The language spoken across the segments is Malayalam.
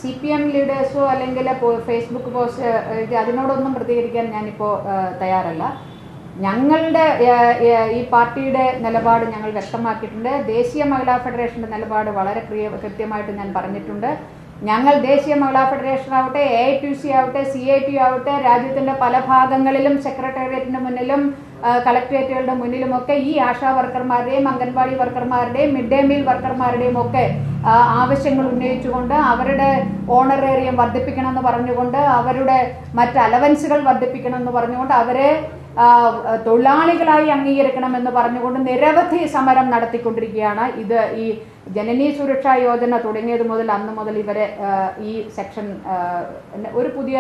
CPM ലീഡേഴ്സോ അല്ലെങ്കിൽ ഫേസ്ബുക്ക് പോസ്റ്റ് അതിനോടൊന്നും പ്രതികരിക്കാൻ ഞാനിപ്പോൾ തയ്യാറല്ല. ഞങ്ങളുടെ ഈ പാർട്ടിയുടെ നിലപാട് ഞങ്ങൾ വ്യക്തമാക്കിയിട്ടുണ്ട്. ദേശീയ മഹിളാ ഫെഡറേഷൻ്റെ നിലപാട് വളരെ കൃത്യമായിട്ട് ഞാൻ പറഞ്ഞിട്ടുണ്ട്. ഞങ്ങൾ ദേശീയ മഹിളാ ഫെഡറേഷൻ ആവട്ടെ, AITUC ആവട്ടെ, CITU ആവട്ടെ, രാജ്യത്തിൻ്റെ പല ഭാഗങ്ങളിലും സെക്രട്ടേറിയറ്റിൻ്റെ മുന്നിലും കളക്ട്രേറ്റുകളുടെ മുന്നിലുമൊക്കെ ഈ ആശാ വർക്കർമാരുടെയും അംഗൻവാടി വർക്കർമാരുടെയും മിഡ് ഡേ മീൽ വർക്കർമാരുടെയും ഒക്കെ ആവശ്യങ്ങൾ ഉന്നയിച്ചുകൊണ്ട് അവരുടെ ഓണറേറിയം വർദ്ധിപ്പിക്കണമെന്ന് പറഞ്ഞുകൊണ്ട് അവരുടെ മറ്റ് അലവൻസുകൾ വർദ്ധിപ്പിക്കണമെന്ന് പറഞ്ഞുകൊണ്ട് അവരെ തൊഴിലാളികളായി അംഗീകരിക്കണമെന്ന് പറഞ്ഞുകൊണ്ട് നിരവധി സമരം നടത്തിക്കൊണ്ടിരിക്കുകയാണ്. ഇത് ഈ ജനനി സുരക്ഷാ യോജന തുടങ്ങിയത് മുതൽ അന്ന് മുതൽ ഇവരെ ഈ സെക്ഷൻ ഒരു പുതിയ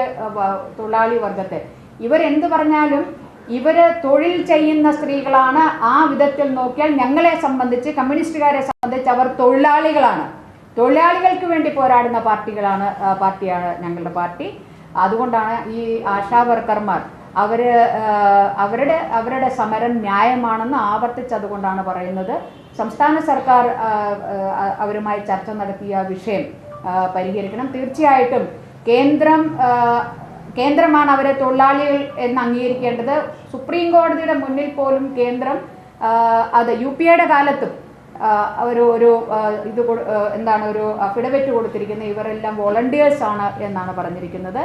തൊഴിലാളി വർഗത്തെ ഇവരെന്ത് പറഞ്ഞാലും ഇവർ തൊഴിൽ ചെയ്യുന്ന സ്ത്രീകളാണ്. ആ വിധത്തിൽ നോക്കിയാൽ ഞങ്ങളെ സംബന്ധിച്ച്, കമ്മ്യൂണിസ്റ്റുകാരെ സംബന്ധിച്ച് അവർ തൊഴിലാളികളാണ്. തൊഴിലാളികൾക്ക് വേണ്ടി പോരാടുന്ന പാർട്ടിയാണ് ഞങ്ങളുടെ പാർട്ടി. അതുകൊണ്ടാണ് ഈ ആശാ വർക്കർമാർ അവരുടെ സമരം ന്യായമാണെന്ന് ആവർത്തിച്ചതുകൊണ്ടാണ് പറയുന്നത്. സംസ്ഥാന സർക്കാർ അവരുമായി ചർച്ച നടത്തിയ വിഷയം പരിഹരിക്കണം. തീർച്ചയായിട്ടും കേന്ദ്രമാണ് അവരെ തൊഴിലാളികൾ എന്ന് അംഗീകരിക്കേണ്ടത്. സുപ്രീം കോടതിയുടെ മുന്നിൽ പോലും കേന്ദ്രം അത് UPA കാലത്തും ഒരു അഫിഡവിറ്റ് കൊടുത്തിരിക്കുന്നത്. ഇവരെല്ലാം വോളണ്ടിയേഴ്സ് ആണ് എന്നാണ് പറഞ്ഞിരിക്കുന്നത്.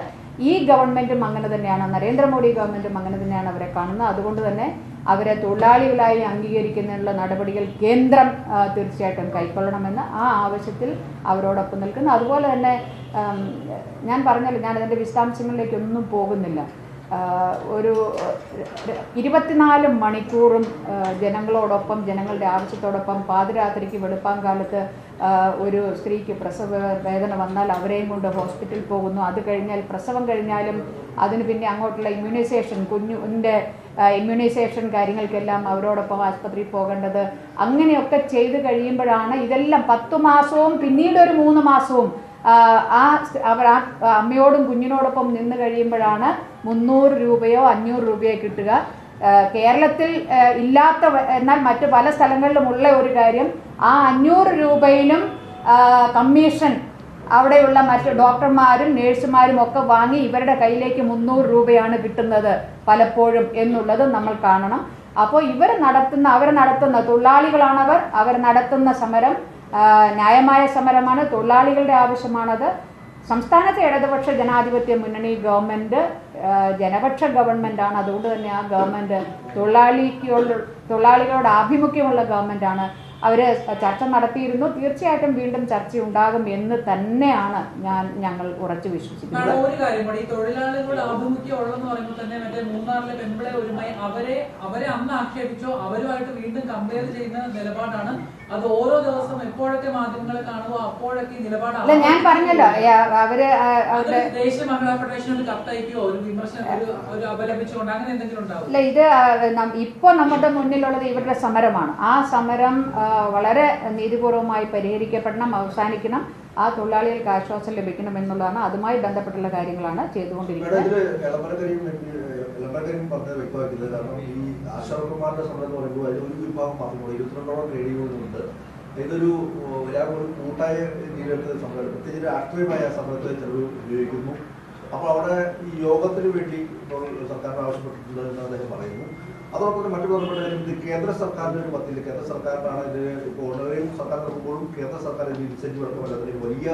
ഈ ഗവൺമെൻറ്റും അങ്ങനെ തന്നെയാണ്, നരേന്ദ്രമോദി ഗവൺമെൻറ്റും അങ്ങനെ തന്നെയാണ് അവരെ കാണുന്നത്. അതുകൊണ്ട് തന്നെ അവരെ തൊഴിലാളികളായി അംഗീകരിക്കുന്നതിനുള്ള നടപടികൾ കേന്ദ്രം തീർച്ചയായിട്ടും കൈക്കൊള്ളണമെന്ന് ആ ആവശ്യത്തിൽ അവരോടൊപ്പം നിൽക്കുന്നു. അതുപോലെ തന്നെ ഞാൻ പറഞ്ഞല്ലോ, ഞാൻ അതിൻ്റെ വിശദാംശങ്ങളിലേക്കൊന്നും പോകുന്നില്ല. ഒരു 24 മണിക്കൂറും ജനങ്ങളോടൊപ്പം, ജനങ്ങളുടെ ആവശ്യത്തോടൊപ്പം, പാതിരാത്രിക്ക് വെളുപ്പാങ്കാലത്ത് ഒരു സ്ത്രീക്ക് പ്രസവ വേദന വന്നാൽ അവരെയും കൊണ്ട് ഹോസ്പിറ്റലിൽ പോകുന്നു. അത് കഴിഞ്ഞാൽ പ്രസവം കഴിഞ്ഞാലും അതിന് പിന്നെ അങ്ങോട്ടുള്ള ഇമ്മ്യൂണൈസേഷൻ, കുഞ്ഞിൻ്റെ ഇമ്മ്യൂണൈസേഷൻ കാര്യങ്ങൾക്കെല്ലാം അവരോടൊപ്പം ആശുപത്രിയിൽ പോകേണ്ടത്, അങ്ങനെയൊക്കെ ചെയ്ത് കഴിയുമ്പോഴാണ് ഇതെല്ലാം 10 മാസവും പിന്നീട് ഒരു 3 മാസവും അവർ അമ്മയോടും കുഞ്ഞിനോടൊപ്പം നിന്ന് കഴിയുമ്പോഴാണ് 300 രൂപയോ 500 രൂപയോ കിട്ടുക. കേരളത്തിൽ ഇല്ലാത്ത എന്നാൽ മറ്റ് പല സ്ഥലങ്ങളിലുമുള്ള ഒരു കാര്യം, ആ 500 രൂപയിലും കമ്മീഷൻ അവിടെയുള്ള മറ്റ് ഡോക്ടർമാരും നേഴ്സുമാരും ഒക്കെ വാങ്ങി ഇവരുടെ കയ്യിലേക്ക് 300 രൂപയാണ് കിട്ടുന്നത് പലപ്പോഴും എന്നുള്ളത് നമ്മൾ കാണണം. അപ്പോൾ അവർ നടത്തുന്ന തൊഴിലാളികളാണവർ. അവർ നടത്തുന്ന സമരം ന്യായമായ സമരമാണ്, തൊഴിലാളികളുടെ ആവശ്യമാണത്. സംസ്ഥാനത്തെ ഇടതുപക്ഷ ജനാധിപത്യ മുന്നണി ഗവൺമെൻറ് ജനപക്ഷ ഗവൺമെൻറ്റാണ്. അതുകൊണ്ട് തന്നെ ആ ഗവൺമെൻറ് തൊഴിലാളികളോട് ആഭിമുഖ്യമുള്ള ഗവൺമെൻറ്റാണ്. അവർ ചർച്ച നടത്തിയിരുന്നു. തീർച്ചയായിട്ടും വീണ്ടും ചർച്ചയുണ്ടാകും എന്ന് തന്നെയാണ് ഞങ്ങൾ ഉറച്ചു വിശ്വസിക്കുന്നത്. ഒരു കാര്യം കൂടി, ഈ തൊഴിലാളികളുടെ ആഭിമുഖ്യം ഉള്ളതെന്ന് പറയുമ്പോൾ തന്നെ മറ്റേ മൂന്നാറിലെ പെൺപിളെ ഒരുമായി അവരെ അന്ന് ആക്ഷേപിച്ചോ അവരുമായിട്ട് വീണ്ടും കമ്പയർ ചെയ്യുന്ന നിലപാടാണ്. അത് ഓരോ ദിവസം എപ്പോഴൊക്കെ മാധ്യമങ്ങളെ കാണുമോ അപ്പോഴൊക്കെ നിലപാടാണ്. ഞാൻ പറഞ്ഞല്ലോ, ദേശീയ മഹിളാ ഫെഡറേഷൻ ഒരു കത്തയക്കോ ഒരു വിമർശനം ഒരു അപലപിച്ചുകൊണ്ട് അങ്ങനെ എന്തെങ്കിലും ഉണ്ടാവും? അല്ല, ഇത് ഇപ്പോൾ നമ്മുടെ മുന്നിലുള്ളത് ഇവരുടെ സമരമാണ്. ആ സമരം വളരെ നീതിപൂർവമായി പരിഹരിക്കപ്പെടണം, അവസാനിക്കണം. ആ തൊഴിലാളികൾക്ക് ആശ്വാസം ലഭിക്കണം എന്നുള്ളതാണ്. അതുമായി ബന്ധപ്പെട്ടുള്ള കാര്യങ്ങളാണ് ചെയ്തുകൊണ്ടിരിക്കുന്നത്. ഇതൊരു കൂട്ടായ രീതിയിലുള്ള സമരം, പ്രത്യേകിച്ച് രാഷ്ട്രീയമായ സമരത്തെ ചിലവ് ഉപയോഗിക്കുന്നു. അപ്പോൾ അവിടെ ഈ യോഗത്തിന് വേണ്ടി ഇപ്പോൾ സർക്കാരിന് ആവശ്യപ്പെട്ടിട്ടുണ്ട് എന്ന് അദ്ദേഹം പറയുന്നു. അതോടൊപ്പം തന്നെ മറ്റു പ്രധാനപ്പെട്ട കാര്യം, ഇത് കേന്ദ്ര സർക്കാരിൻ്റെ ഒരു പദ്ധതി, കേന്ദ്ര സർക്കാരിനാണ് ഇത് ഓർഡിനറിയും സർക്കാർ നടക്കുമ്പോഴും കേന്ദ്ര സർക്കാർ ഇതിന് ഇൻസെന്റീവ് അടക്കമല്ല, അതിന് വലിയ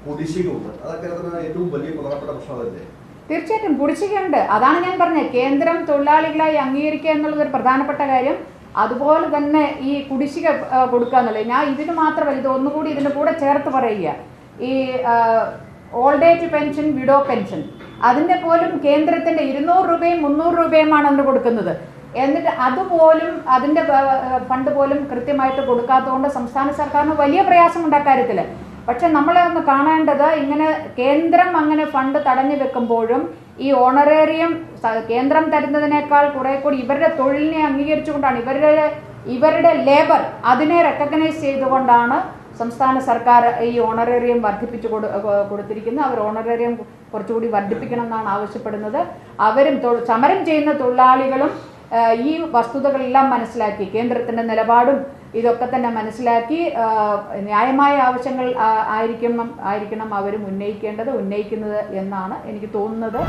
കുടിശ്ശികയുണ്ട്. അതൊക്കെ ഏറ്റവും വലിയ പ്രധാനപ്പെട്ട പ്രശ്നം അതല്ലേ? തീർച്ചയായിട്ടും കുടിശ്ശികയുണ്ട്. അതാണ് ഞാൻ പറഞ്ഞത്, കേന്ദ്രം തൊഴിലാളികളായി അംഗീകരിക്കുക എന്നുള്ളത് ഒരു പ്രധാനപ്പെട്ട കാര്യം. അതുപോലെ തന്നെ ഈ കുടിശ്ശിക കൊടുക്കുക എന്നുള്ളത്, ഞാൻ ഇതിന് മാത്രമല്ല, ഇത് ഒന്നുകൂടി ഇതിൻ്റെ കൂടെ ചേർത്ത് പറയുക. ഈ old age pension, widow pension, അതിൻ്റെ പോലും കേന്ദ്രത്തിൻ്റെ 200 രൂപയും 300 രൂപയുമാണ് അന്ന് കൊടുക്കുന്നത്. എന്നിട്ട് അതുപോലും അതിൻ്റെ ഫണ്ട് പോലും കൃത്യമായിട്ട് കൊടുക്കാത്തതുകൊണ്ട് സംസ്ഥാന സർക്കാരിന് വലിയ പ്രയാസമുണ്ട് അക്കാര്യത്തിൽ. പക്ഷെ നമ്മളെ ഒന്ന് കാണേണ്ടത്, ഇങ്ങനെ കേന്ദ്രം അങ്ങനെ ഫണ്ട് തടഞ്ഞു വെക്കുമ്പോഴും ഈ ഓണറേറിയം കേന്ദ്രം തരുന്നതിനേക്കാൾ കുറെ കൂടി ഇവരുടെ തൊഴിലിനെ അംഗീകരിച്ചുകൊണ്ടാണ്, ഇവരുടെ ലേബർ അതിനെ റെക്കഗ്നൈസ് ചെയ്തുകൊണ്ടാണ് സംസ്ഥാന സർക്കാർ ഈ ഓണറേറിയം വർദ്ധിപ്പിച്ചു കൊടുത്തിരിക്കുന്നത്. അവർ ഓണറേറിയം കുറച്ചുകൂടി വർദ്ധിപ്പിക്കണം എന്നാണ് ആവശ്യപ്പെടുന്നത്. അവരും സമരം ചെയ്യുന്ന തൊഴിലാളികളും ഈ വസ്തുതകളെല്ലാം മനസ്സിലാക്കി കേന്ദ്രത്തിൻ്റെ നിലപാടും ഇതൊക്കെ തന്നെ മനസ്സിലാക്കി ന്യായമായ ആവശ്യങ്ങൾ ആയിരിക്കണം അവർ ഉന്നയിക്കുന്നത് എന്നാണ് എനിക്ക് തോന്നുന്നത്.